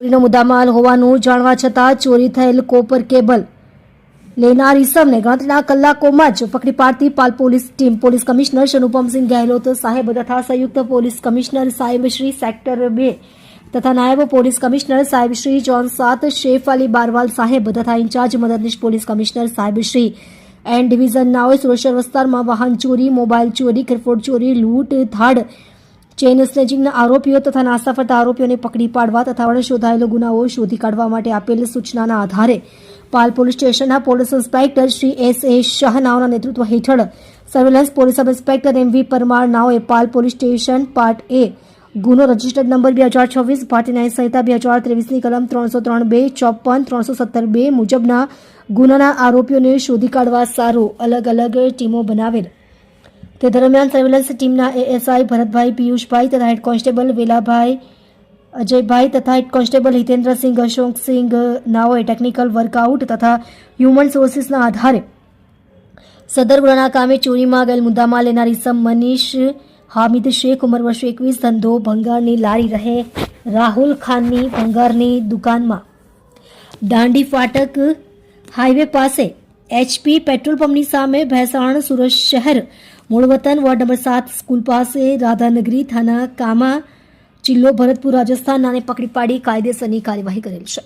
ચોરીનો મુદ્દામાલ હોવાનું જાણવા છતાં ચોરી થયેલ કોપર કેબલ લેનાર ઈસમને ગણતરીના કલાકોમાં જ પકડી પાડતી Pal police team police commissioner Anupamsinh Gehlot સાહેબ તથા સંયુક્ત પોલીસ કમિશનર સાહેબ શ્રી સેક્ટર 2 તથા નાયબ પોલીસ કમિશનર સાહેબ શ્રી જોન 7 શેફ અલી બારવાલ સાહેબ તથા ઇન્ચાર્જ મદદનીશ પોલીસ કમિશનર સાહેબ શ્રી એન ડિવિઝન નાઓએ સુરક્ષા વિસ્તારમાં વાહન ચોરી, મોબાઈલ ચોરી, કિરફોડ ચોરી, લૂંટ, ધાડ, ચેઇન સ્નેચિંગના આરોપીઓ તથા નાસ્તા ફરતા આરોપીઓને પકડી પાડવા તથા શોધાયેલો ગુનાઓ શોધી કાઢવા માટે આપેલ સૂચનાના આધારે પાલ પોલીસ સ્ટેશનના police inspector Shri S.A. Shah નાઓના નેતૃત્વ હેઠળ surveillance police sub inspector M.V. Parmar નાઓએ Pal police station part A ગુનો રજિસ્ટર્ડ નંબર 2024 ભારતીય ન્યાય સંહિતા 2023ની કલમ 303(2), 54, 317(2) મુજબના ગુનાના આરોપીઓને શોધી કાઢવા સારું અલગ અલગ ટીમો બનાવેલ. તે દરમિયાન સર્વેલન્સ ટીમના ASI ભરતભાઈ પિયુષભાઈ તથા હેડ કોન્સ્ટેબલ વેલાભાઈ અજયભાઈ તથા હેડ કોન્સ્ટેબલ હિતેન્દ્રસિંહ અશોકસિંહ નાઓએ ટેકનિકલ વર્કઆઉટ તથા હ્યુમન સોર્સિસના આધારે સદર ગુનાના કામે ચોરીમાં ગયેલ મુદ્દામાલ લેનાર ઈસમ મનીષ હામિદ શેખ ઉંમર વર્ષ 21 ધંધો ભંગારની લારી રહે રાહુલ ખાનની ભંગારની દુકાનમાં દાંડી ફાટક હાઈવે પાસે HP પેટ્રોલ પંપની સામે ભેસાણ સુરત શહેર મૂળ વતન વોર્ડ નંબર 7 સ્કૂલ પાસે રાધાનગરી થાના કામા જિલ્લો ભરતપુર રાજસ્થાન નાને પકડી પાડી કાયદેસરની કાર્યવાહી કરેલ છે.